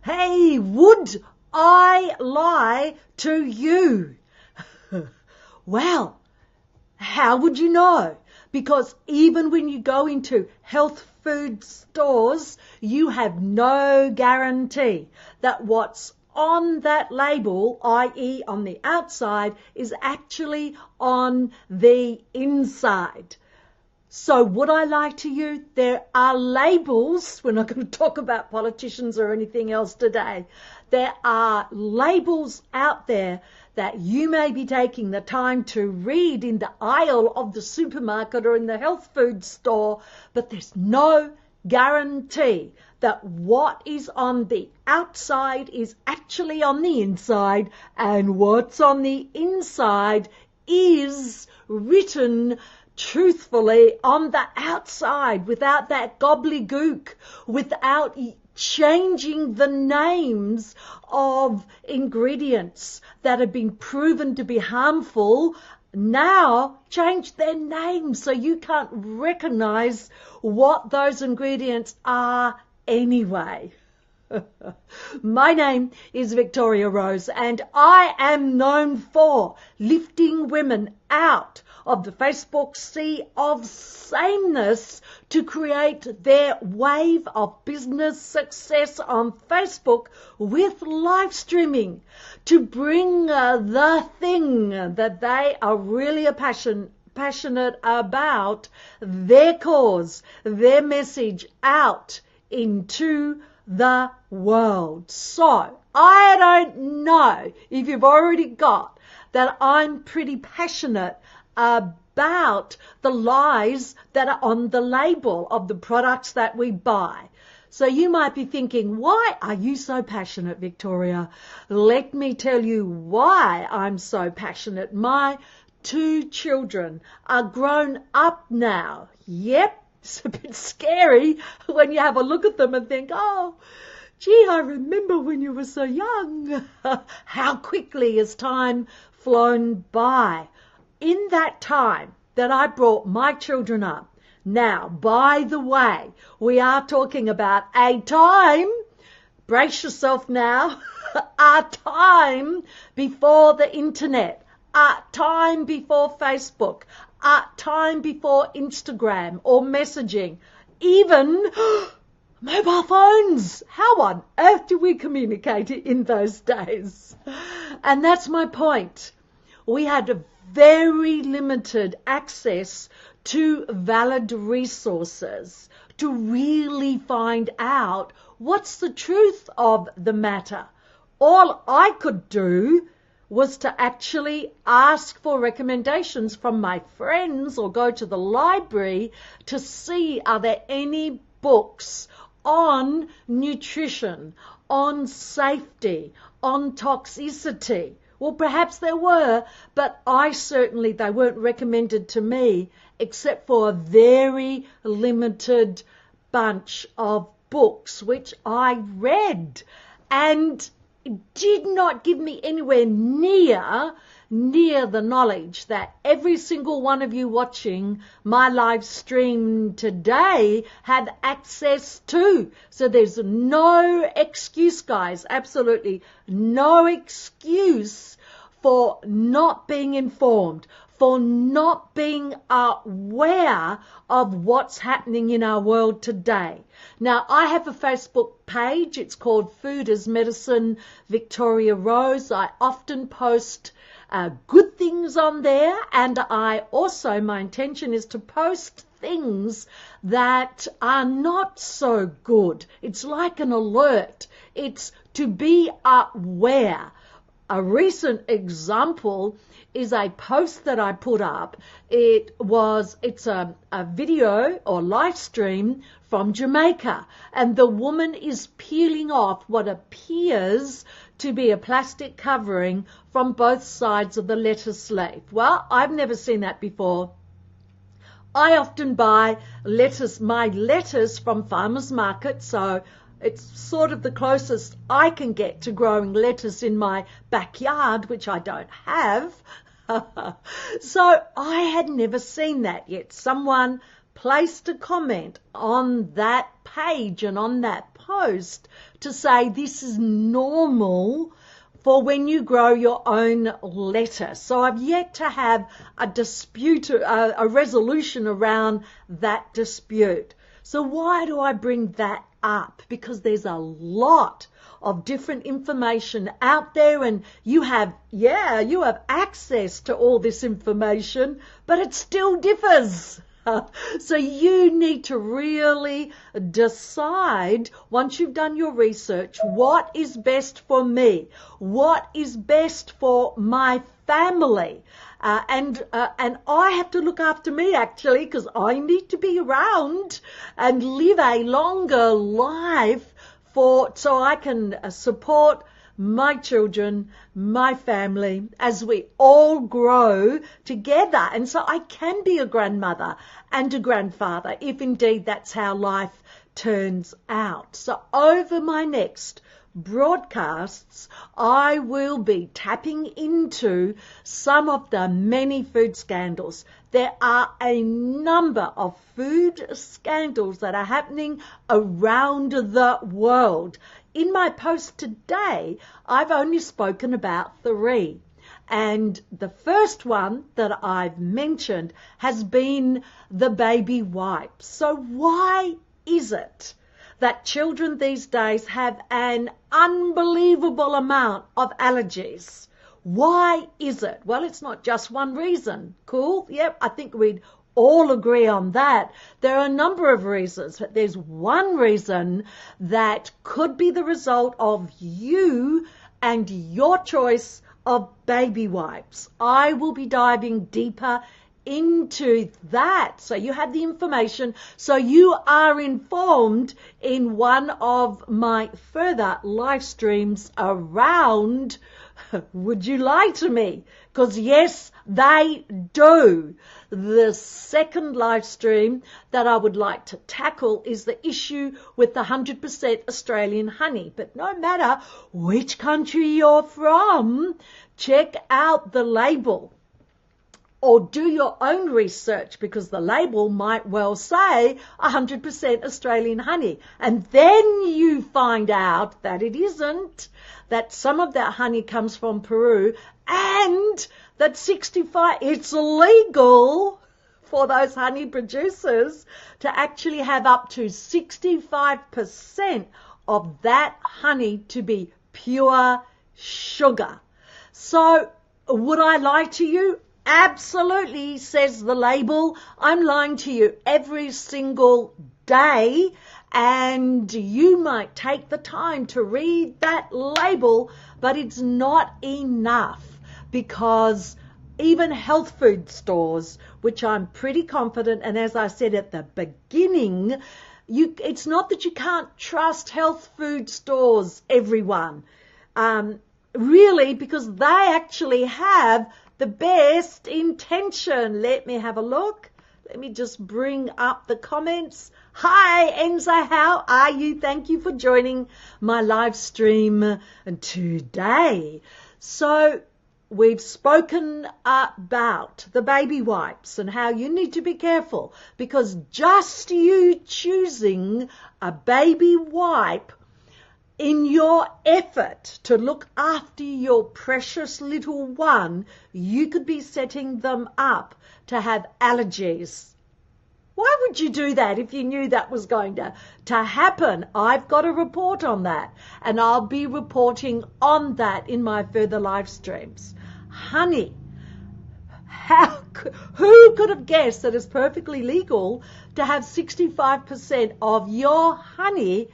Hey, would I lie to you? Well, how would you know? Because even when you go into health food stores, you have no guarantee that what's on that label, i.e. on the outside, is actually on the inside. So would I lie to you? There are labels. We're not going to talk about politicians or anything else today. There are labels out there that you may be taking the time to read in the aisle of the supermarket or in the health food store, but there's no guarantee that what is on the outside is actually on the inside, and what's on the inside is written truthfully on the outside, without that gobbledygook, without changing the names of ingredients that have been proven to be harmful. Now change their names so you can't recognize what those ingredients are anyway. My name is Victoria Rose, and I am known for lifting women out of the Facebook sea of sameness to create their wave of business success on Facebook with live streaming, to bring the thing that they are really passionate about, their cause, their message out into the world. So I don't know if you've already got that I'm pretty passionate about the lies that are on the label of the products that we buy. So you might be thinking, why are you so passionate, Victoria? Let me tell you why I'm so passionate. My 2 children are grown up now. Yep, it's a bit scary when you have a look at them and think, oh, gee, I remember when you were so young. How quickly has time flown by. In that time that I brought my children up. Now, by the way, we are talking about a time, brace yourself now, a time before the internet, a time before Facebook, a time before Instagram or messaging, even mobile phones. How on earth do we communicate in those days? And that's my point. We had a very limited access to valid resources to really find out what's the truth of the matter. All I could do was to actually ask for recommendations from my friends or go to the library to see, are there any books on nutrition, on safety, on toxicity? Well, perhaps there were, but they weren't recommended to me except for a very limited bunch of books which I read, and did not give me anywhere near the knowledge that every single one of you watching my live stream today had access to. So there's no excuse, guys, absolutely no excuse for not being informed, for not being aware of what's happening in our world today. Now, I have a Facebook page. It's called Food as Medicine Victoria Rose. I often post good things on there, and my intention is to post things that are not so good. It's like an alert. It's to be aware. A recent example is a post that I put up. It's a video or live stream from Jamaica, and the woman is peeling off what appears to be a plastic covering from both sides of the lettuce leaf. Well, I've never seen that before. I often buy my lettuce from farmers market, so it's sort of the closest I can get to growing lettuce in my backyard, which I don't have. So I had never seen that yet. Someone placed a comment on that page and on that post to say this is normal for when you grow your own lettuce. So I've yet to have a dispute, a resolution around that dispute. So why do I bring that up? Because there's a lot of different information out there, and you have access to all this information, but it still differs. So you need to really decide, once you've done your research, what is best for me, what is best for my family. And I have to look after me, actually, because I need to be around and live a longer life so I can support my children, my family, as we all grow together. And so I can be a grandmother and a grandfather, if indeed that's how life turns out. So over my next broadcasts, I will be tapping into some of the many food scandals. There are a number of food scandals that are happening around the world. In my post today, I've only spoken about 3. And the first one that I've mentioned has been the baby wipes. So why is it that children these days have an unbelievable amount of allergies? Why is it? Well, it's not just one reason. Cool? Yep, I think we'd all agree on that. There are a number of reasons, but there's one reason that could be the result of you and your choice of baby wipes. I will be diving deeper into that, so you have the information, so you are informed in one of my further live streams around would you lie to me? Because yes, they do. The second live stream that I would like to tackle is the issue with the 100% Australian honey. But no matter which country you're from, check out the label. Or do your own research, because the label might well say 100% Australian honey. And then you find out that it isn't, that some of that honey comes from Peru, and that it's illegal for those honey producers to actually have up to 65% of that honey to be pure sugar. So would I lie to you? Absolutely, says the label. I'm lying to you every single day, and you might take the time to read that label, but it's not enough, because even health food stores, which I'm pretty confident, and as I said at the beginning, it's not that you can't trust health food stores, everyone, really, because they actually have the best intention. Let me have a look. Let me just bring up the comments. Hi, Enza, how are you? Thank you for joining my live stream today. So we've spoken about the baby wipes and how you need to be careful, because just you choosing a baby wipe in your effort to look after your precious little one, you could be setting them up to have allergies. Why would you do that if you knew that was going to happen? I've got a report on that, and I'll be reporting on that in my further live streams. Honey. Who could have guessed that it's perfectly legal to have 65% of your honey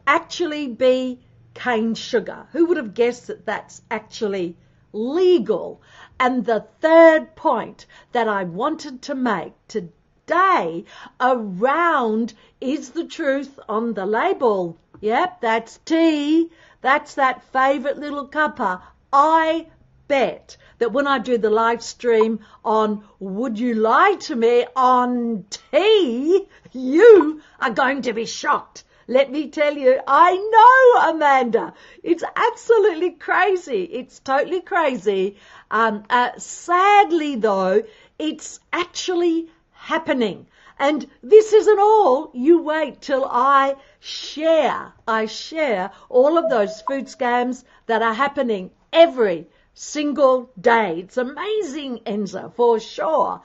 actually be cane sugar? Who would have guessed that that's actually legal? And the third point that I wanted to make today around is the truth on the label. Yep, that's tea. That's that favorite little cuppa. I bet that when I do the live stream on Would You Lie to Me on tea, you are going to be shocked. Let me tell you, I know, Amanda. It's absolutely crazy. It's totally crazy. Sadly, though, it's actually happening. And this isn't all. You wait till I share all of those food scams that are happening every single day. It's amazing, Enza, for sure.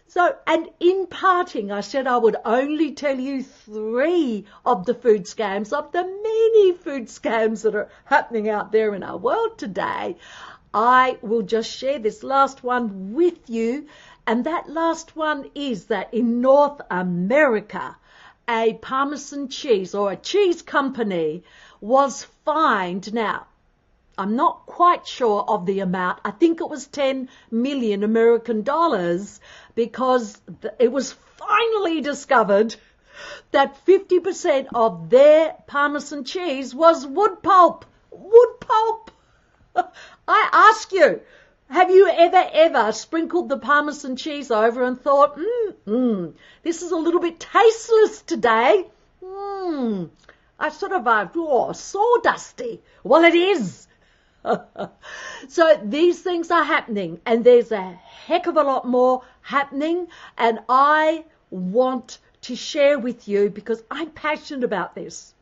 So, and in parting, I said I would only tell you 3 of the food scams, of the many food scams that are happening out there in our world today. I will just share this last one with you. And that last one is that in North America, a Parmesan cheese or a cheese company was fined. Now, I'm not quite sure of the amount. I think it was 10 million American dollars, because it was finally discovered that 50% of their Parmesan cheese was wood pulp. Wood pulp. I ask you, have you ever sprinkled the Parmesan cheese over and thought, this is a little bit tasteless today. I sort of, sawdusty. Well, it is. So these things are happening, and there's a heck of a lot more happening, and I want to share with you because I'm passionate about this.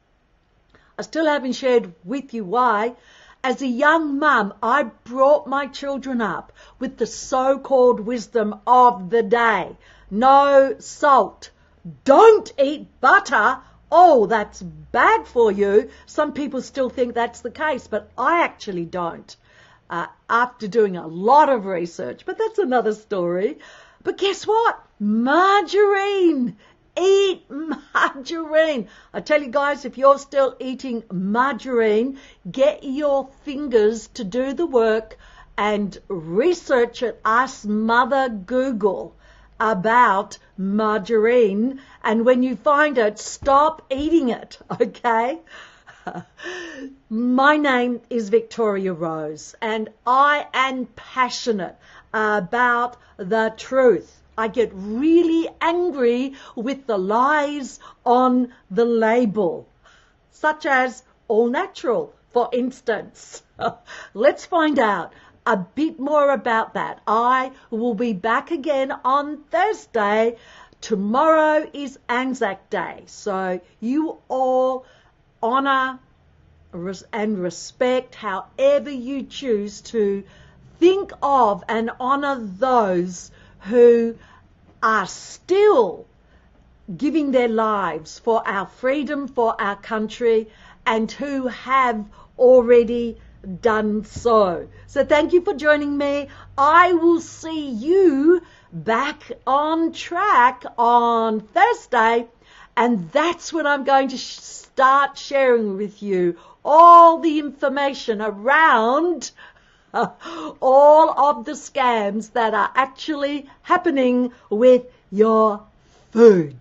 I still haven't shared with you why. As a young mum, I brought my children up with the so-called wisdom of the day. No salt. Don't eat butter. Oh, that's bad for you. Some people still think that's the case, but I actually don't. After doing a lot of research, but that's another story. But guess what? Margarine. Eat margarine. I tell you guys, if you're still eating margarine, get your fingers to do the work and research it. Ask Mother Google about margarine, and when you find it, stop eating it, okay? My name is Victoria Rose, and I am passionate about the truth. I get really angry with the lies on the label, such as all natural, for instance. Let's find out a bit more about that. I will be back again on Thursday. Tomorrow is Anzac Day, so you all honor and respect, however you choose to think of and honor those who are still giving their lives for our freedom, for our country, and who have already done so. So thank you for joining me. I will see you back on track on Thursday, and that's when I'm going to start sharing with you all the information around all of the scams that are actually happening with your food.